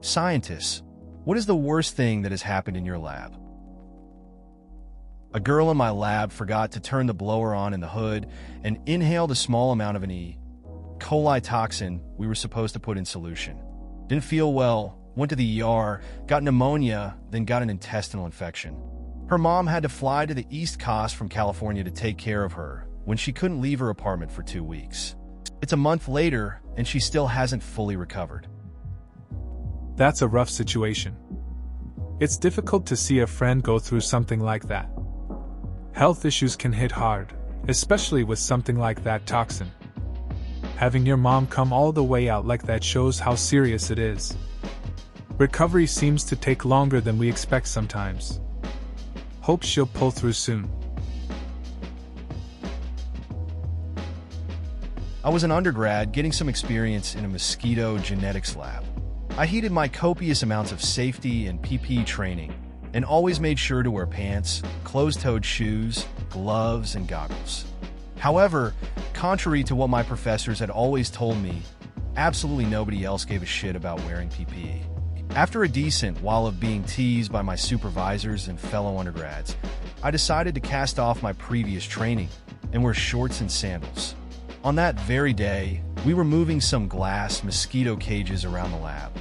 Scientists, what is the worst thing that has happened in your lab? A girl in my lab forgot to turn the blower on in the hood and inhaled a small amount of an E. coli toxin we were supposed to put in solution. Didn't feel well, went to the ER, got pneumonia, then got an intestinal infection. Her mom had to fly to the East Coast from California to take care of her when she couldn't leave her apartment for 2 weeks. It's a month later, and she still hasn't fully recovered. That's a rough situation. It's difficult to see a friend go through something like that. Health issues can hit hard, especially with something like that toxin. Having your mom come all the way out like that shows how serious it is. Recovery seems to take longer than we expect sometimes. Hope she'll pull through soon. I was an undergrad getting some experience in a mosquito genetics lab. I heeded my copious amounts of safety and PPE training and always made sure to wear pants, closed-toed shoes, gloves, and goggles. However, contrary to what my professors had always told me, absolutely nobody else gave a shit about wearing PPE. After a decent while of being teased by my supervisors and fellow undergrads, I decided to cast off my previous training and wear shorts and sandals. On that very day, we were moving some glass mosquito cages around the lab.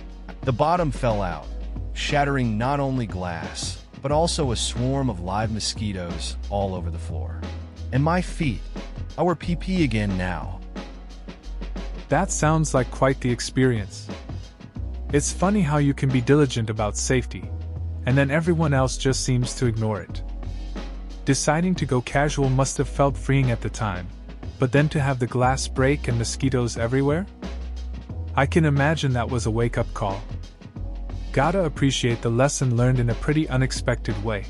The bottom fell out, shattering not only glass, but also a swarm of live mosquitoes all over the floor. And my feet, I wear PPE again now. That sounds like quite the experience. It's funny how you can be diligent about safety, and then everyone else just seems to ignore it. Deciding to go casual must have felt freeing at the time, but then to have the glass break and mosquitoes everywhere? I can imagine that was a wake-up call. Gotta appreciate the lesson learned in a pretty unexpected way.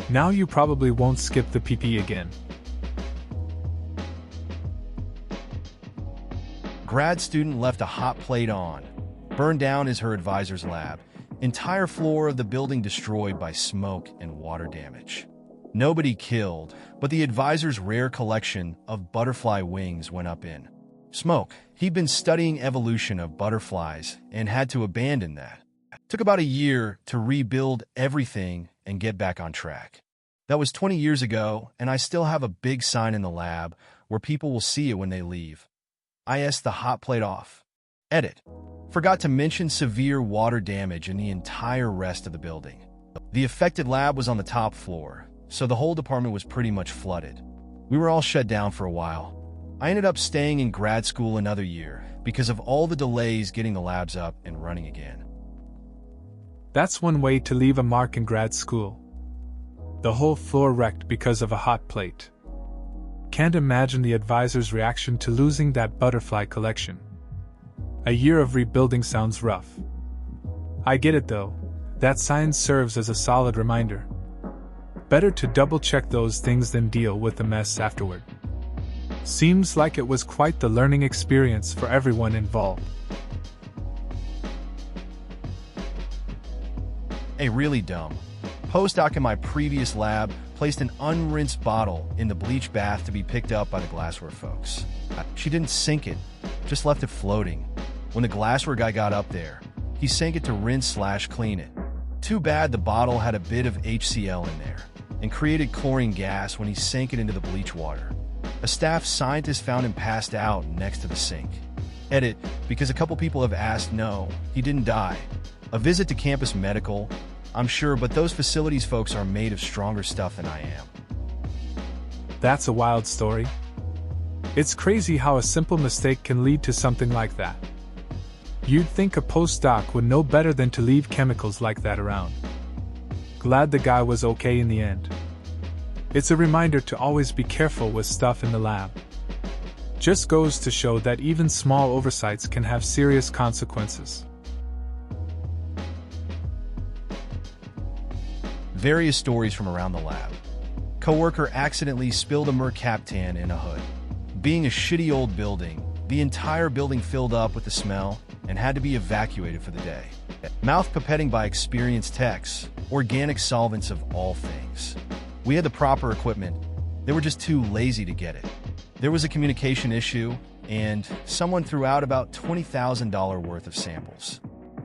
Now you probably won't skip the PP again. Grad student left a hot plate on. Burned down is her advisor's lab. Entire floor of the building destroyed by smoke and water damage. Nobody killed, but the advisor's rare collection of butterfly wings went up in smoke. He'd been studying evolution of butterflies and had to abandon that. Took about a year to rebuild everything and get back on track. That was 20 years ago, and I still have a big sign in the lab where people will see it when they leave. IS the hot plate off. Edit. Forgot to mention severe water damage in the entire rest of the building. The affected lab was on the top floor, so the whole department was pretty much flooded. We were all shut down for a while. I ended up staying in grad school another year because of all the delays getting the labs up and running again. That's one way to leave a mark in grad school. The whole floor wrecked because of a hot plate. Can't imagine the advisor's reaction to losing that butterfly collection. A year of rebuilding sounds rough. I get it though. That sign serves as a solid reminder. Better to double-check those things than deal with the mess afterward. Seems like it was quite the learning experience for everyone involved. Hey, really dumb. Postdoc in my previous lab placed an unrinsed bottle in the bleach bath to be picked up by the glassware folks. She didn't sink it, just left it floating. When the glassware guy got up there, he sank it to rinse/clean it. Too bad the bottle had a bit of HCl in there and created chlorine gas when he sank it into the bleach water. A staff scientist found him passed out next to the sink. Edit, because a couple people have asked, no, he didn't die. A visit to campus medical, I'm sure, but those facilities folks are made of stronger stuff than I am. That's a wild story. It's crazy how a simple mistake can lead to something like that. You'd think a postdoc would know better than to leave chemicals like that around. Glad the guy was okay in the end. It's a reminder to always be careful with stuff in the lab. Just goes to show that even small oversights can have serious consequences. Various stories from around the lab. Coworker accidentally spilled a mercaptan in a hood. Being a shitty old building, the entire building filled up with the smell and had to be evacuated for the day. Mouth pipetting by experienced techs, organic solvents of all things. We had the proper equipment, they were just too lazy to get it. There was a communication issue, and someone threw out about $20,000 worth of samples.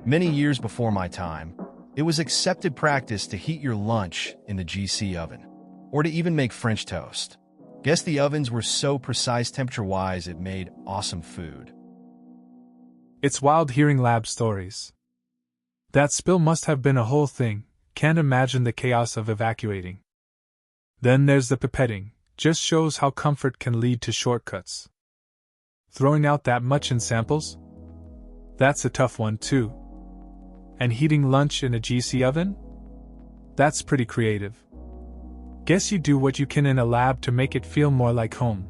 Many years before my time, it was accepted practice to heat your lunch in the GC oven, or to even make French toast. Guess the ovens were so precise temperature-wise it made awesome food. It's wild hearing lab stories. That spill must have been a whole thing, can't imagine the chaos of evacuating. Then there's the pipetting, just shows how comfort can lead to shortcuts. Throwing out that much in samples? That's a tough one too. And heating lunch in a GC oven? That's pretty creative. Guess you do what you can in a lab to make it feel more like home.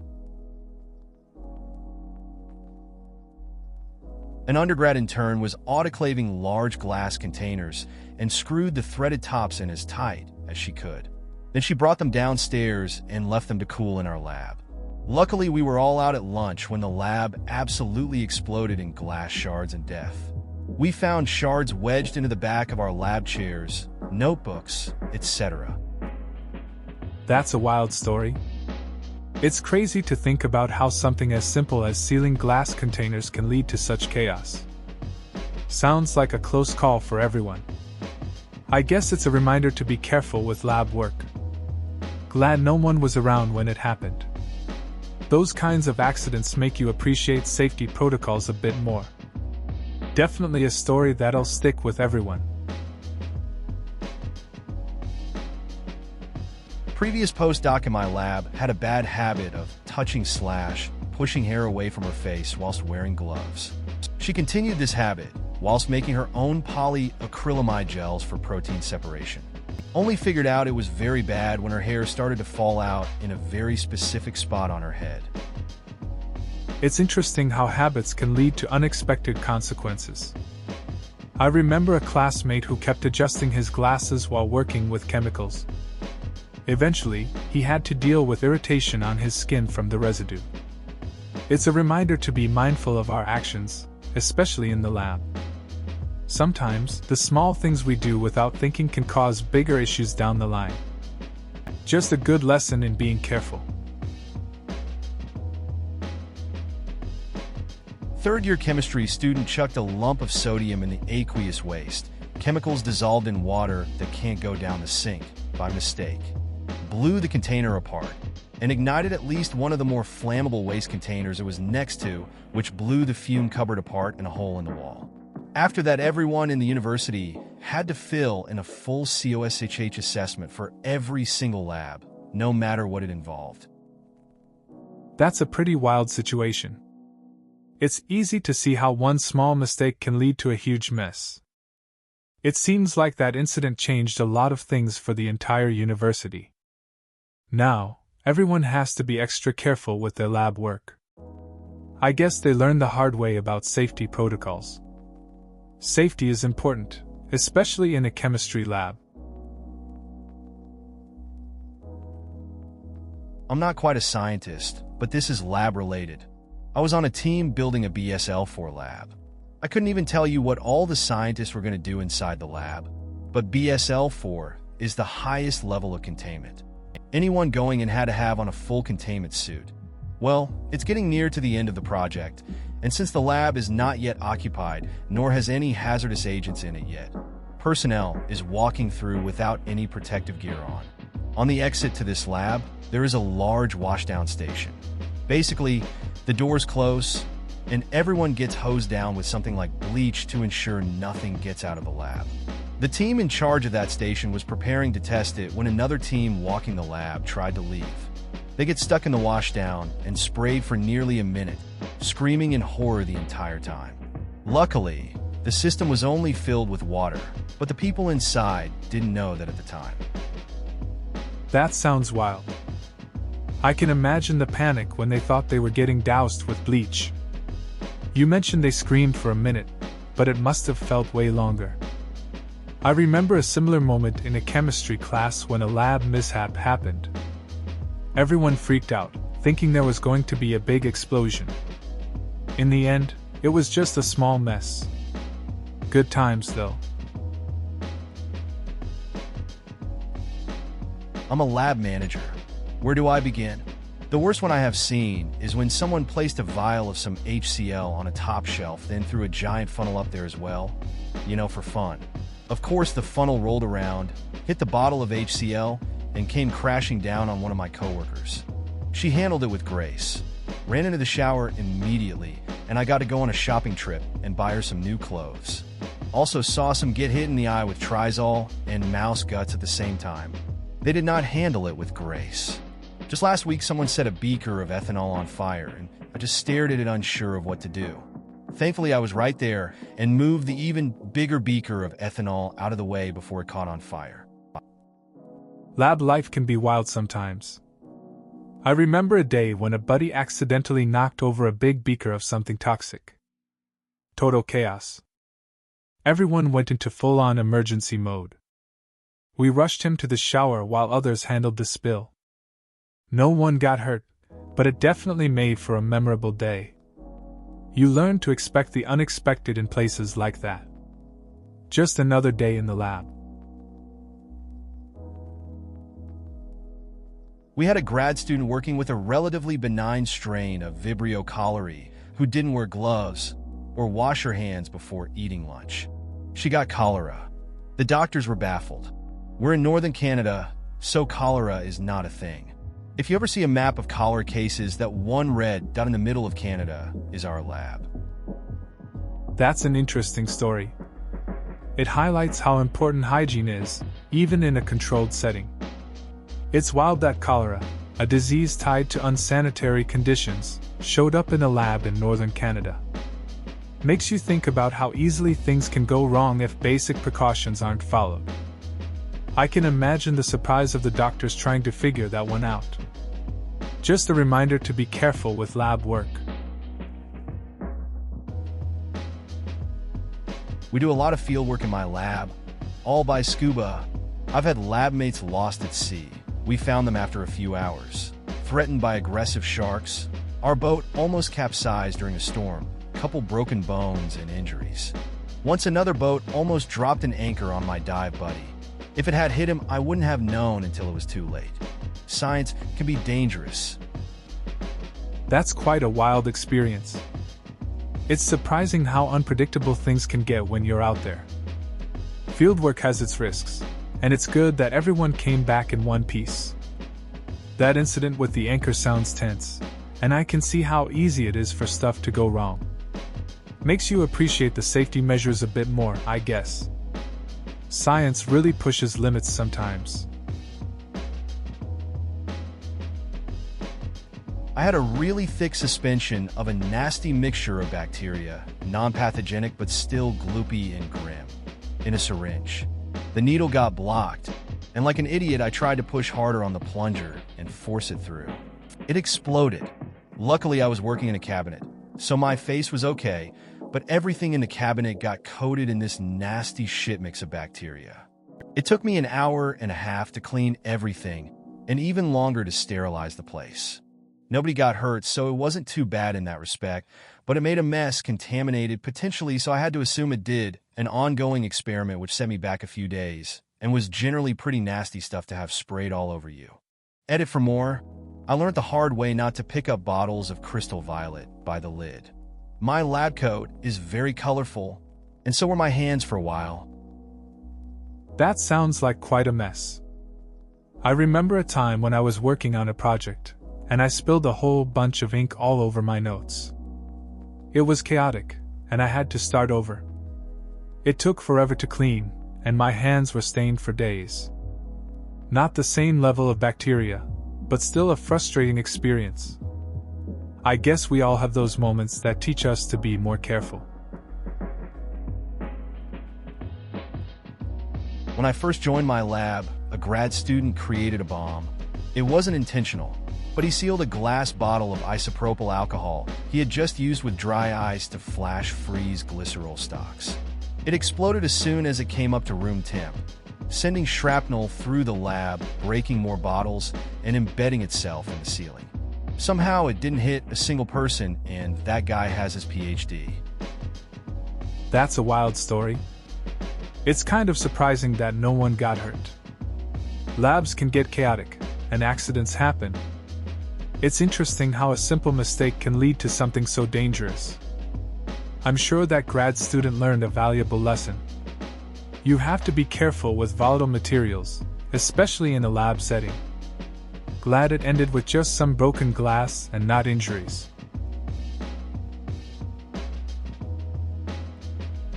An undergrad intern was autoclaving large glass containers and screwed the threaded tops in as tight as she could. Then she brought them downstairs and left them to cool in our lab. Luckily, we were all out at lunch when the lab absolutely exploded in glass shards and death. We found shards wedged into the back of our lab chairs, notebooks, etc. That's a wild story. It's crazy to think about how something as simple as sealing glass containers can lead to such chaos. Sounds like a close call for everyone. I guess it's a reminder to be careful with lab work. Glad no one was around when it happened. Those kinds of accidents make you appreciate safety protocols a bit more. Definitely a story that'll stick with everyone. Previous postdoc in my lab had a bad habit of touching Slash, pushing hair away from her face whilst wearing gloves. She continued this habit whilst making her own polyacrylamide gels for protein separation. Only figured out it was very bad when her hair started to fall out in a very specific spot on her head. It's interesting how habits can lead to unexpected consequences. I remember a classmate who kept adjusting his glasses while working with chemicals. Eventually, he had to deal with irritation on his skin from the residue. It's a reminder to be mindful of our actions, especially in the lab. Sometimes, the small things we do without thinking can cause bigger issues down the line. Just a good lesson in being careful. Third-year chemistry student chucked a lump of sodium in the aqueous waste, chemicals dissolved in water that can't go down the sink, by mistake. Blew the container apart, and ignited at least one of the more flammable waste containers it was next to, which blew the fume cupboard apart in a hole in the wall. After that, everyone in the university had to fill in a full COSHH assessment for every single lab, no matter what it involved. That's a pretty wild situation. It's easy to see how one small mistake can lead to a huge mess. It seems like that incident changed a lot of things for the entire university. Now, everyone has to be extra careful with their lab work. I guess they learned the hard way about safety protocols. Safety is important, especially in a chemistry lab. I'm not quite a scientist, but this is lab-related. I was on a team building a BSL-4 lab. I couldn't even tell you what all the scientists were going to do inside the lab, but BSL-4 is the highest level of containment. Anyone going in had to have on a full containment suit. Well, it's getting near to the end of the project, and since the lab is not yet occupied, nor has any hazardous agents in it yet, personnel is walking through without any protective gear on. On the exit to this lab, there is a large washdown station. Basically, the doors close, and everyone gets hosed down with something like bleach to ensure nothing gets out of the lab. The team in charge of that station was preparing to test it when another team walking the lab tried to leave. They get stuck in the washdown and sprayed for nearly a minute, screaming in horror the entire time. Luckily, the system was only filled with water, but the people inside didn't know that at the time. That sounds wild. I can imagine the panic when they thought they were getting doused with bleach. You mentioned they screamed for a minute, but it must have felt way longer. I remember a similar moment in a chemistry class when a lab mishap happened. Everyone freaked out, thinking there was going to be a big explosion. In the end, it was just a small mess. Good times, though. I'm a lab manager. Where do I begin? The worst one I have seen is when someone placed a vial of some HCl on a top shelf, then threw a giant funnel up there as well, for fun. Of course, the funnel rolled around, hit the bottle of HCl, and came crashing down on one of my coworkers. She handled it with grace, ran into the shower immediately, and I got to go on a shopping trip and buy her some new clothes. Also saw some get hit in the eye with Trizol and mouse guts at the same time. They did not handle it with grace. Just last week, someone set a beaker of ethanol on fire, and I just stared at it unsure of what to do. Thankfully, I was right there and moved the even bigger beaker of ethanol out of the way before it caught on fire. Lab life can be wild sometimes. I remember a day when a buddy accidentally knocked over a big beaker of something toxic. Total chaos. Everyone went into full-on emergency mode. We rushed him to the shower while others handled the spill. No one got hurt, but it definitely made for a memorable day. You learn to expect the unexpected in places like that. Just another day in the lab. We had a grad student working with a relatively benign strain of Vibrio cholerae who didn't wear gloves or wash her hands before eating lunch. She got cholera. The doctors were baffled. We're in northern Canada, so cholera is not a thing. If you ever see a map of cholera cases, that one red dot in the middle of Canada is our lab. That's an interesting story. It highlights how important hygiene is, even in a controlled setting. It's wild that cholera, a disease tied to unsanitary conditions, showed up in a lab in northern Canada. Makes you think about how easily things can go wrong if basic precautions aren't followed. I can imagine the surprise of the doctors trying to figure that one out. Just a reminder to be careful with lab work. We do a lot of field work in my lab, all by scuba. I've had lab mates lost at sea. We found them after a few hours, threatened by aggressive sharks. Our boat almost capsized during a storm, couple broken bones and injuries. Once another boat almost dropped an anchor on my dive buddy. If it had hit him, I wouldn't have known until it was too late. Science can be dangerous. That's quite a wild experience. It's surprising how unpredictable things can get when you're out there. Fieldwork has its risks, and it's good that everyone came back in one piece. That incident with the anchor sounds tense, and I can see how easy it is for stuff to go wrong. Makes you appreciate the safety measures a bit more, I guess. Science really pushes limits sometimes. I had a really thick suspension of a nasty mixture of bacteria, non-pathogenic but still gloopy and grim, in a syringe. The needle got blocked, and like an idiot I tried to push harder on the plunger and force it through. It exploded. Luckily I was working in a cabinet, so my face was okay, but everything in the cabinet got coated in this nasty shit mix of bacteria. It took me an hour and a half to clean everything, and even longer to sterilize the place. Nobody got hurt, so it wasn't too bad in that respect, but it made a mess, contaminated potentially, so I had to assume it did, an ongoing experiment which set me back a few days, and was generally pretty nasty stuff to have sprayed all over you. Edit for more. I learned the hard way not to pick up bottles of crystal violet by the lid. My lab coat is very colorful, and so were my hands for a while. That sounds like quite a mess. I remember a time when I was working on a project, and I spilled a whole bunch of ink all over my notes. It was chaotic, and I had to start over. It took forever to clean, and my hands were stained for days. Not the same level of bacteria, but still a frustrating experience. I guess we all have those moments that teach us to be more careful. When I first joined my lab, a grad student created a bomb. It wasn't intentional, but he sealed a glass bottle of isopropyl alcohol he had just used with dry ice to flash freeze glycerol stocks. It exploded as soon as it came up to room temp, sending shrapnel through the lab, breaking more bottles, and embedding itself in the ceiling. Somehow it didn't hit a single person, and that guy has his PhD. That's a wild story. It's kind of surprising that no one got hurt. Labs can get chaotic, and accidents happen. It's interesting how a simple mistake can lead to something so dangerous. I'm sure that grad student learned a valuable lesson. You have to be careful with volatile materials, especially in a lab setting. Glad it ended with just some broken glass and not injuries.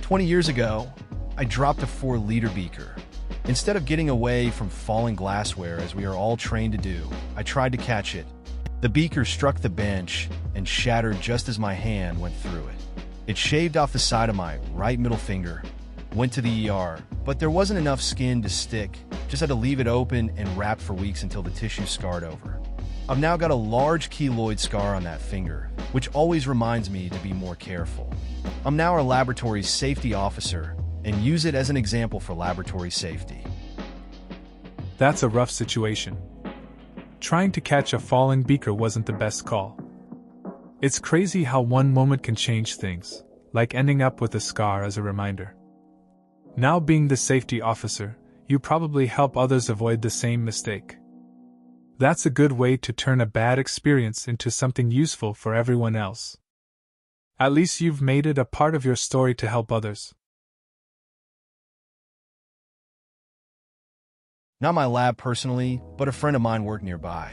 20 years ago, I dropped a 4-liter beaker. Instead of getting away from falling glassware as we are all trained to do, I tried to catch it. The beaker struck the bench and shattered just as my hand went through it. It shaved off the side of my right middle finger. Went to the ER, but there wasn't enough skin to stick. Just had to leave it open and wrap for weeks until the tissue scarred over. I've now got a large keloid scar on that finger, which always reminds me to be more careful. I'm now our laboratory safety officer and use it as an example for laboratory safety. That's a rough situation. Trying to catch a falling beaker wasn't the best call. It's crazy how one moment can change things, like ending up with a scar as a reminder. Now being the safety officer, you probably help others avoid the same mistake. That's a good way to turn a bad experience into something useful for everyone else. At least you've made it a part of your story to help others. Not my lab personally, but a friend of mine worked nearby.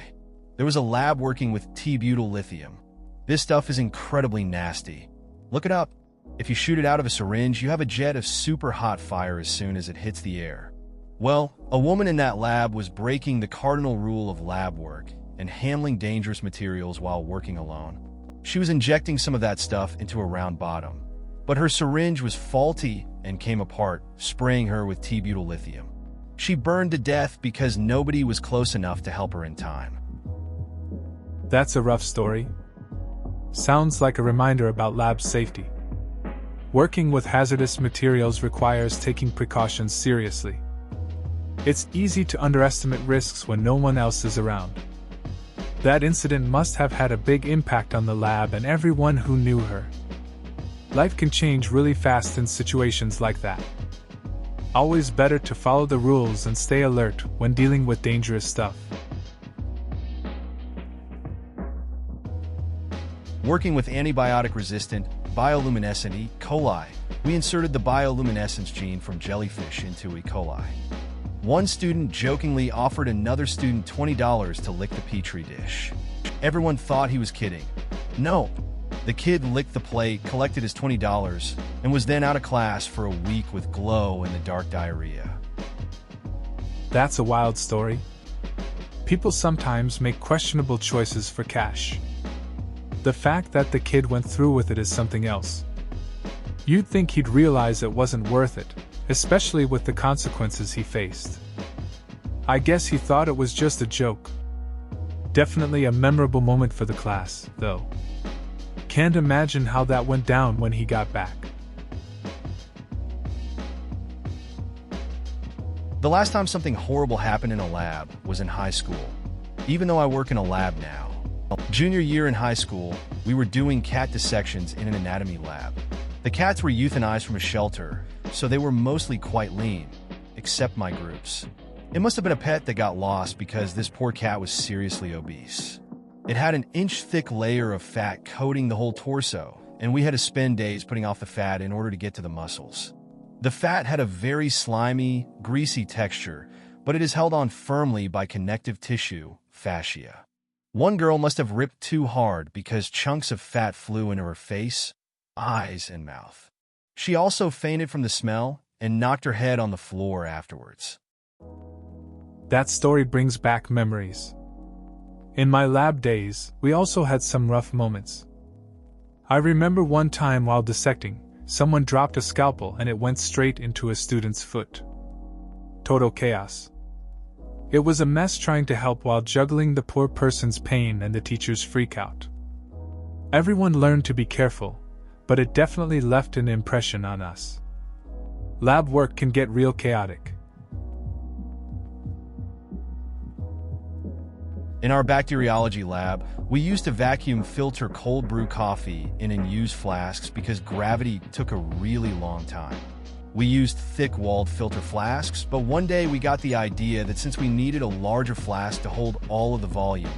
There was a lab working with T-butyl lithium. This stuff is incredibly nasty. Look it up. If you shoot it out of a syringe, you have a jet of super hot fire as soon as it hits the air. Well, a woman in that lab was breaking the cardinal rule of lab work and handling dangerous materials while working alone. She was injecting some of that stuff into a round bottom, but her syringe was faulty and came apart, spraying her with T-butyl lithium. She burned to death because nobody was close enough to help her in time. That's a rough story. Sounds like a reminder about lab safety. Working with hazardous materials requires taking precautions seriously. It's easy to underestimate risks when no one else is around. That incident must have had a big impact on the lab and everyone who knew her. Life can change really fast in situations like that. Always better to follow the rules and stay alert when dealing with dangerous stuff. Working with antibiotic-resistant, bioluminescent E. coli, we inserted the bioluminescence gene from jellyfish into E. coli. One student jokingly offered another student $20 to lick the petri dish. Everyone thought he was kidding. No, the kid licked the plate, collected his $20, and was then out of class for a week with glow-in-the-dark diarrhea. That's a wild story. People sometimes make questionable choices for cash. The fact that the kid went through with it is something else. You'd think he'd realize it wasn't worth it, especially with the consequences he faced. I guess he thought it was just a joke. Definitely a memorable moment for the class, though. Can't imagine how that went down when he got back. The last time something horrible happened in a lab was in high school, even though I work in a lab now. Junior year in high school, we were doing cat dissections in an anatomy lab. The cats were euthanized from a shelter, so they were mostly quite lean, except my groups. It must have been a pet that got lost because this poor cat was seriously obese. It had an inch-thick layer of fat coating the whole torso, and we had to spend days putting off the fat in order to get to the muscles. The fat had a very slimy, greasy texture, but it is held on firmly by connective tissue, fascia. One girl must have ripped too hard because chunks of fat flew into her face, eyes, and mouth. She also fainted from the smell and knocked her head on the floor afterwards. That story brings back memories. In my lab days, we also had some rough moments. I remember one time while dissecting, someone dropped a scalpel and it went straight into a student's foot. Total chaos. It was a mess trying to help while juggling the poor person's pain and the teacher's freakout. Everyone learned to be careful, but it definitely left an impression on us. Lab work can get real chaotic. In our bacteriology lab, we used to vacuum filter cold brew coffee in unused flasks because gravity took a really long time. We used thick-walled filter flasks, but one day we got the idea that since we needed a larger flask to hold all of the volume,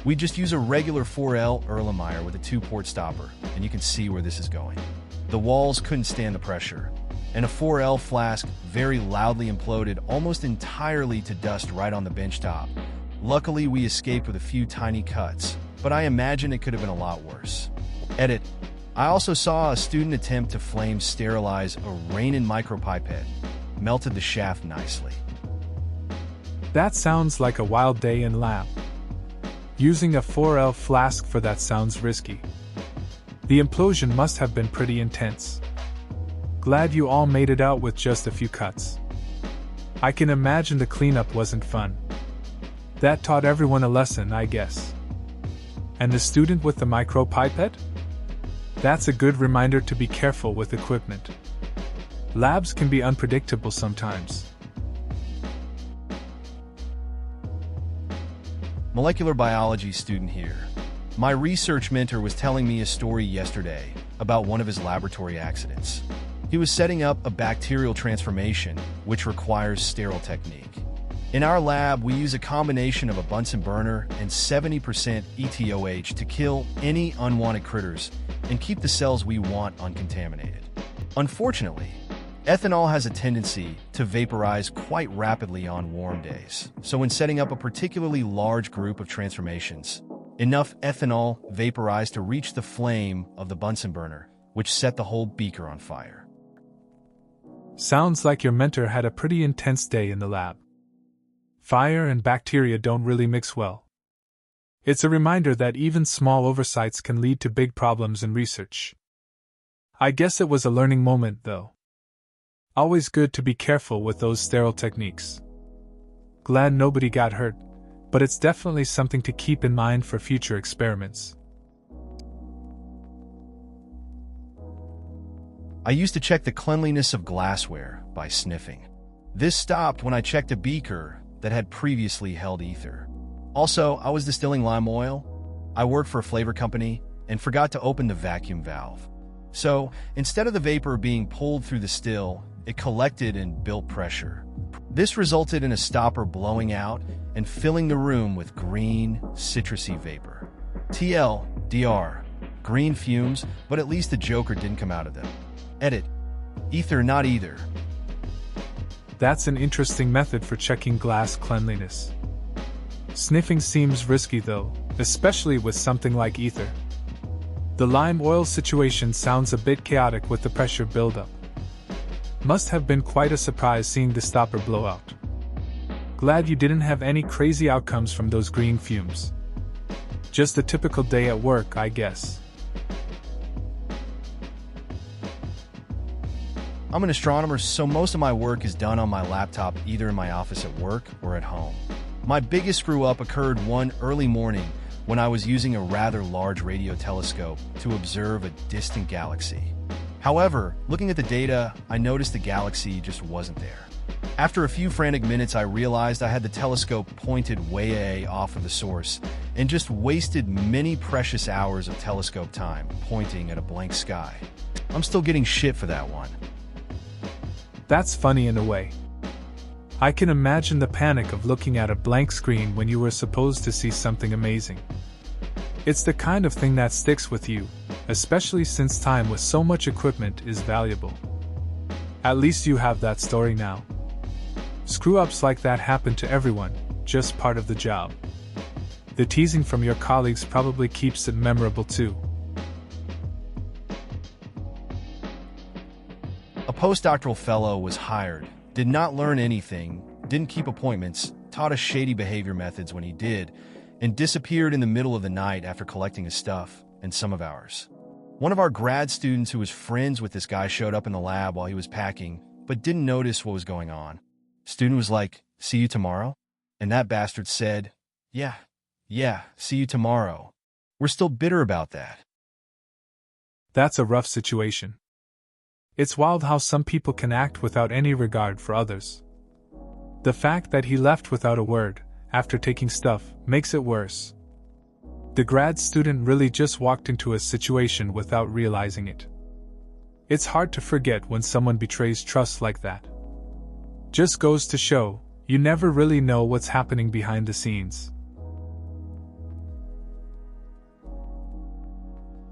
We just use a regular 4L Erlenmeyer with a 2-port stopper, and you can see where this is going. The walls couldn't stand the pressure, and a 4L flask very loudly imploded almost entirely to dust right on the bench top. Luckily, we escaped with a few tiny cuts, but I imagine it could have been a lot worse. Edit. I also saw a student attempt to flame sterilize a Rainin micropipette. Melted the shaft nicely. That sounds like a wild day in lab. Using a 4L flask for that sounds risky. The implosion must have been pretty intense. Glad you all made it out with just a few cuts. I can imagine the cleanup wasn't fun. That taught everyone a lesson, I guess. And the student with the micropipette? That's a good reminder to be careful with equipment. Labs can be unpredictable sometimes. Molecular biology student here. My research mentor was telling me a story yesterday about one of his laboratory accidents. He was setting up a bacterial transformation, which requires sterile technique. In our lab, we use a combination of a Bunsen burner and 70% ETOH to kill any unwanted critters and keep the cells we want uncontaminated. Unfortunately, ethanol has a tendency to vaporize quite rapidly on warm days, so when setting up a particularly large group of transformations, enough ethanol vaporized to reach the flame of the Bunsen burner, which set the whole beaker on fire. Sounds like your mentor had a pretty intense day in the lab. Fire and bacteria don't really mix well. It's a reminder that even small oversights can lead to big problems in research. I guess it was a learning moment, though. Always good to be careful with those sterile techniques. Glad nobody got hurt, but it's definitely something to keep in mind for future experiments. I used to check the cleanliness of glassware by sniffing. This stopped when I checked a beaker that had previously held ether. Also, I was distilling lime oil. I worked for a flavor company and forgot to open the vacuum valve. So, instead of the vapor being pulled through the still, it collected and built pressure. This resulted in a stopper blowing out and filling the room with green, citrusy vapor. TLDR, green fumes, but at least the Joker didn't come out of them. Edit. Ether, not either. That's an interesting method for checking glass cleanliness. Sniffing seems risky though, especially with something like ether. The lime oil situation sounds a bit chaotic with the pressure buildup. Must have been quite a surprise seeing the stopper blow out. Glad you didn't have any crazy outcomes from those green fumes. Just a typical day at work, I guess. I'm an astronomer, so most of my work is done on my laptop, either in my office at work or at home. My biggest screw-up occurred one early morning when I was using a rather large radio telescope to observe a distant galaxy. However, looking at the data, I noticed the galaxy just wasn't there. After a few frantic minutes, I realized I had the telescope pointed way off of the source and just wasted many precious hours of telescope time pointing at a blank sky. I'm still getting shit for that one. That's funny in a way. I can imagine the panic of looking at a blank screen when you were supposed to see something amazing. It's the kind of thing that sticks with you, especially since time with so much equipment is valuable. At least you have that story now. Screw-ups like that happen to everyone, just part of the job. The teasing from your colleagues probably keeps it memorable too. A postdoctoral fellow was hired, did not learn anything, didn't keep appointments, taught us shady behavior methods when he did, and disappeared in the middle of the night after collecting his stuff and some of ours. One of our grad students who was friends with this guy showed up in the lab while he was packing, but didn't notice what was going on. Student was like, "See you tomorrow?" And that bastard said, Yeah, see you tomorrow. We're still bitter about that. That's a rough situation. It's wild how some people can act without any regard for others. The fact that he left without a word, after taking stuff, makes it worse. The grad student really just walked into a situation without realizing it. It's hard to forget when someone betrays trust like that. Just goes to show, you never really know what's happening behind the scenes.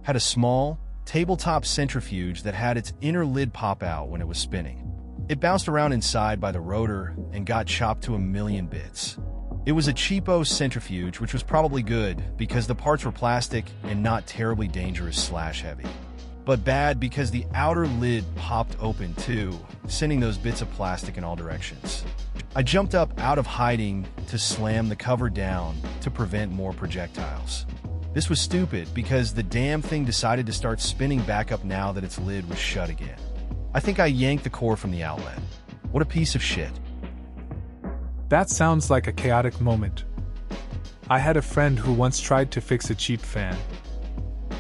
had a small, tabletop centrifuge that had its inner lid pop out when it was spinning. It bounced around inside by the rotor and got chopped to a million bits. It was a cheapo centrifuge, which was probably good because the parts were plastic and not terribly dangerous / heavy. But bad because the outer lid popped open too, sending those bits of plastic in all directions. I jumped up out of hiding to slam the cover down to prevent more projectiles. This was stupid because the damn thing decided to start spinning back up now that its lid was shut again. I think I yanked the cord from the outlet. What a piece of shit. That sounds like a chaotic moment. I had a friend who once tried to fix a cheap fan.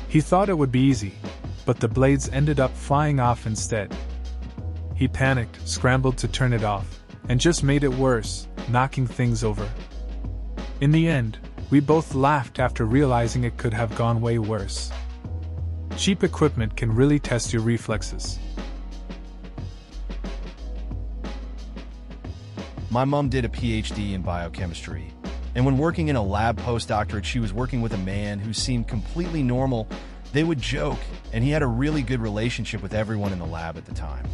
He thought it would be easy, but the blades ended up flying off instead. He panicked, scrambled to turn it off, and just made it worse, knocking things over. In the end, we both laughed after realizing it could have gone way worse. Cheap equipment can really test your reflexes. My mom did a PhD in biochemistry, and when working in a lab postdoctorate, she was working with a man who seemed completely normal. They would joke, and he had a really good relationship with everyone in the lab at the time.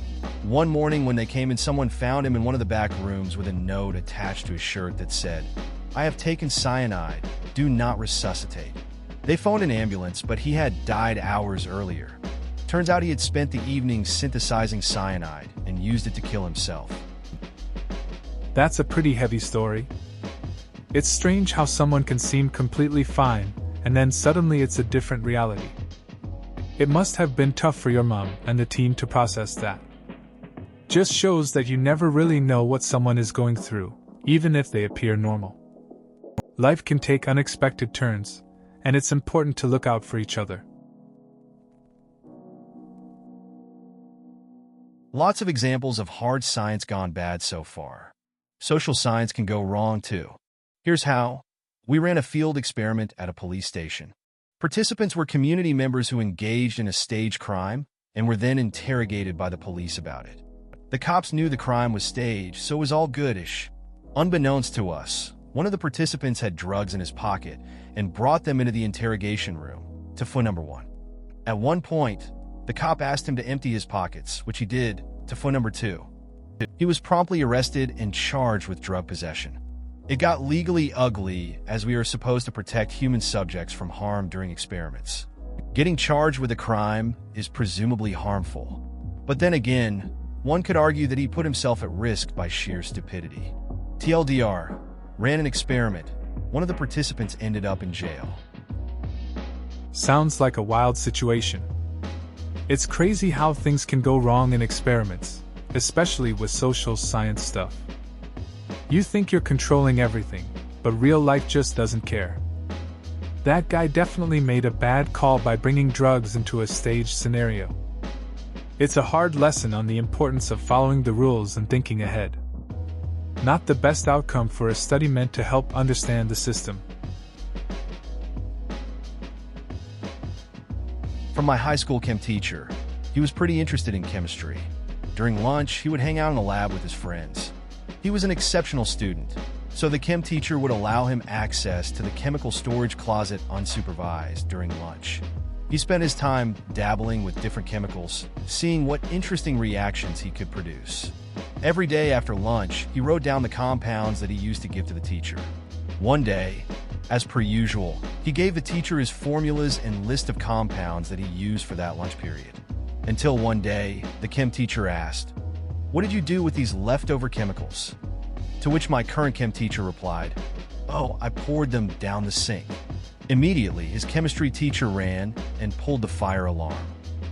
One morning when they came in, someone found him in one of the back rooms with a note attached to his shirt that said, "I have taken cyanide. Do not resuscitate." They phoned an ambulance, but he had died hours earlier. Turns out he had spent the evening synthesizing cyanide and used it to kill himself. That's a pretty heavy story. It's strange how someone can seem completely fine, and then suddenly it's a different reality. It must have been tough for your mom and the team to process that. Just shows that you never really know what someone is going through, even if they appear normal. Life can take unexpected turns, and it's important to look out for each other. Lots of examples of hard science gone bad so far. Social science can go wrong too. Here's how. We ran a field experiment at a police station. Participants were community members who engaged in a staged crime and were then interrogated by the police about it. The cops knew the crime was staged, so it was all goodish. Unbeknownst to us, one of the participants had drugs in his pocket and brought them into the interrogation room, TIFU number 1. At one point, the cop asked him to empty his pockets, which he did, TIFU number 2. He was promptly arrested and charged with drug possession. It got legally ugly, as we are supposed to protect human subjects from harm during experiments. Getting charged with a crime is presumably harmful. But then again, one could argue that he put himself at risk by sheer stupidity. TLDR, ran an experiment. One of the participants ended up in jail. Sounds like a wild situation. It's crazy how things can go wrong in experiments, especially with social science stuff. You think you're controlling everything, but real life just doesn't care. That guy definitely made a bad call by bringing drugs into a staged scenario. It's a hard lesson on the importance of following the rules and thinking ahead. Not the best outcome for a study meant to help understand the system. From my high school chem teacher, he was pretty interested in chemistry. During lunch, he would hang out in the lab with his friends. He was an exceptional student, so the chem teacher would allow him access to the chemical storage closet unsupervised during lunch. He spent his time dabbling with different chemicals, seeing what interesting reactions he could produce. Every day after lunch, he wrote down the compounds that he used to give to the teacher. One day, as per usual, he gave the teacher his formulas and list of compounds that he used for that lunch period. Until one day, the chem teacher asked, "What did you do with these leftover chemicals?" To which my current chem teacher replied, "Oh, I poured them down the sink." Immediately, his chemistry teacher ran and pulled the fire alarm.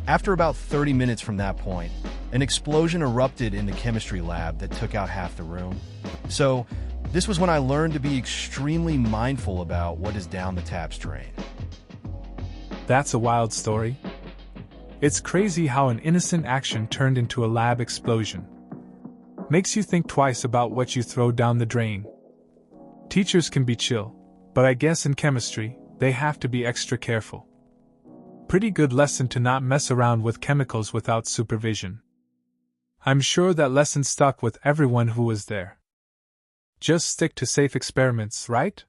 After about 30 minutes from that point, an explosion erupted in the chemistry lab that took out half the room. So, this was when I learned to be extremely mindful about what is down the tap's drain. That's a wild story. It's crazy how an innocent action turned into a lab explosion. Makes you think twice about what you throw down the drain. Teachers can be chill, but I guess in chemistry, they have to be extra careful. Pretty good lesson to not mess around with chemicals without supervision. I'm sure that lesson stuck with everyone who was there. Just stick to safe experiments, right?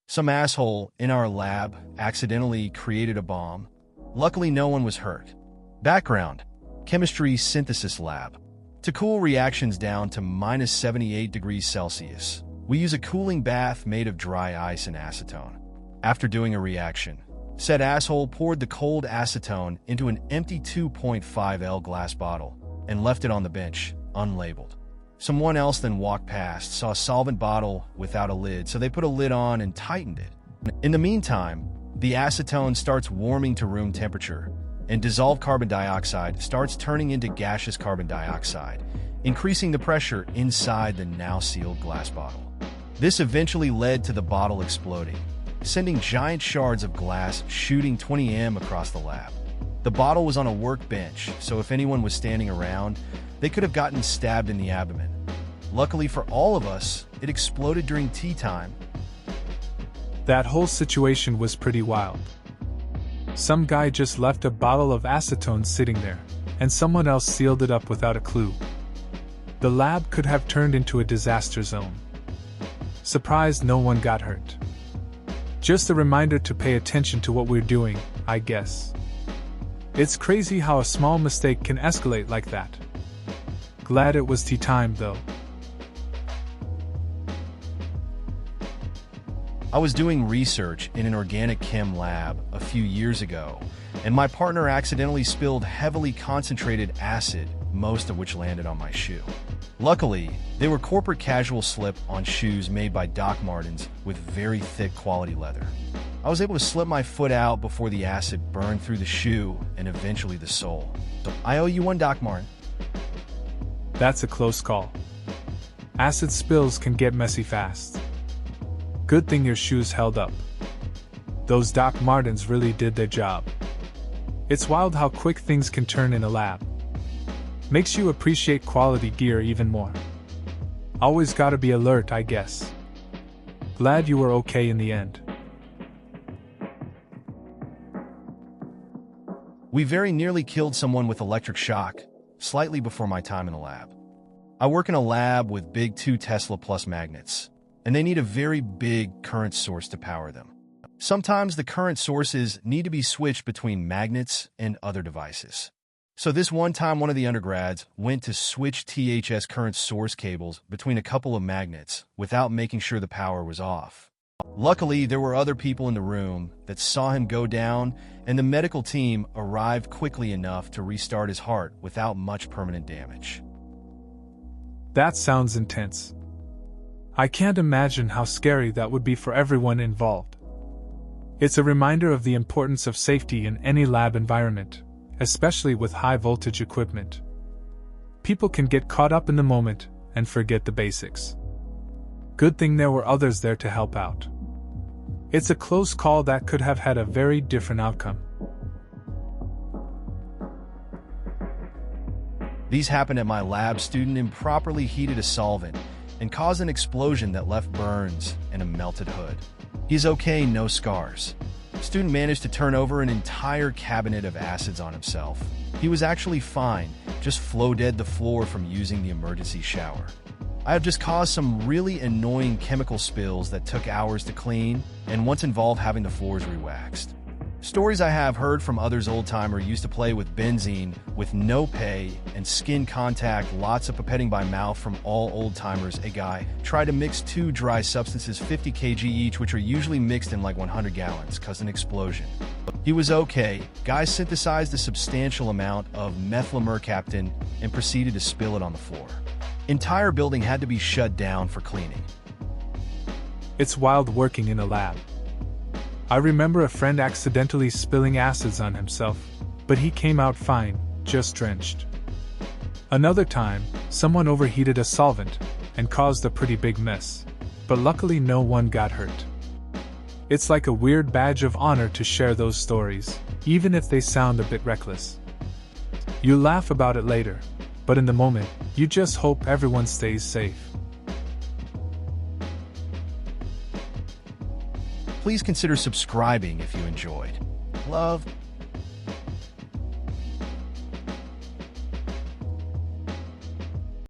Some asshole in our lab accidentally created a bomb. Luckily, no one was hurt. Background: Chemistry Synthesis Lab. To cool reactions down to minus 78 degrees Celsius, we use a cooling bath made of dry ice and acetone. After doing a reaction, said asshole poured the cold acetone into an empty 2.5 L glass bottle and left it on the bench, unlabeled. Someone else then walked past, saw a solvent bottle without a lid, so they put a lid on and tightened it. In the meantime, the acetone starts warming to room temperature, and dissolved carbon dioxide starts turning into gaseous carbon dioxide, increasing the pressure inside the now sealed glass bottle. This eventually led to the bottle exploding, sending giant shards of glass shooting 20 m across the lab. The bottle was on a workbench, so if anyone was standing around, they could have gotten stabbed in the abdomen. Luckily for all of us, it exploded during tea time. That whole situation was pretty wild. Some guy just left a bottle of acetone sitting there, and someone else sealed it up without a clue. The lab could have turned into a disaster zone. Surprised no one got hurt. Just a reminder to pay attention to what we're doing, I guess. It's crazy how a small mistake can escalate like that. Glad it was tea time, though. I was doing research in an organic chem lab a few years ago, and my partner accidentally spilled heavily concentrated acid, most of which landed on my shoe. Luckily, they were corporate casual slip-on shoes made by Doc Martens with very thick quality leather. I was able to slip my foot out before the acid burned through the shoe and eventually the sole. So I owe you one, Doc Marten. That's a close call. Acid spills can get messy fast. Good thing your shoes held up. Those Doc Martens really did their job. It's wild how quick things can turn in a lab. Makes you appreciate quality gear even more. Always gotta be alert, I guess. Glad you were okay in the end. We very nearly killed someone with electric shock, slightly before my time in the lab. I work in a lab with big 2 Tesla plus magnets, and they need a very big current source to power them. Sometimes the current sources need to be switched between magnets and other devices. So this one time, one of the undergrads went to switch THS current source cables between a couple of magnets without making sure the power was off. Luckily, there were other people in the room that saw him go down, and the medical team arrived quickly enough to restart his heart without much permanent damage. That sounds intense. I can't imagine how scary that would be for everyone involved. It's a reminder of the importance of safety in any lab environment, especially with high-voltage equipment. People can get caught up in the moment and forget the basics. Good thing there were others there to help out. It's a close call that could have had a very different outcome. These happened at my lab. Student improperly heated a solvent and caused an explosion that left burns and a melted hood. He's okay, no scars. Student managed to turn over an entire cabinet of acids on himself. He was actually fine, just flow-dead the floor from using the emergency shower. I have just caused some really annoying chemical spills that took hours to clean, and once involved having the floors re-waxed. Stories I have heard from others: old-timer used to play with benzene with no pay and skin contact, lots of pipetting by mouth from all old-timers. A guy tried to mix 2 dry substances 50 kg each, which are usually mixed in like 100 gallons, caused an explosion. He was okay. Guys synthesized a substantial amount of methylamercaptan and proceeded to spill it on the floor. Entire building had to be shut down for cleaning. It's wild working in a lab. I remember a friend accidentally spilling acids on himself, but he came out fine, just drenched. Another time, someone overheated a solvent and caused a pretty big mess, but luckily no one got hurt. It's like a weird badge of honor to share those stories, even if they sound a bit reckless. You laugh about it later, but in the moment, you just hope everyone stays safe. Please consider subscribing if you enjoyed. Love.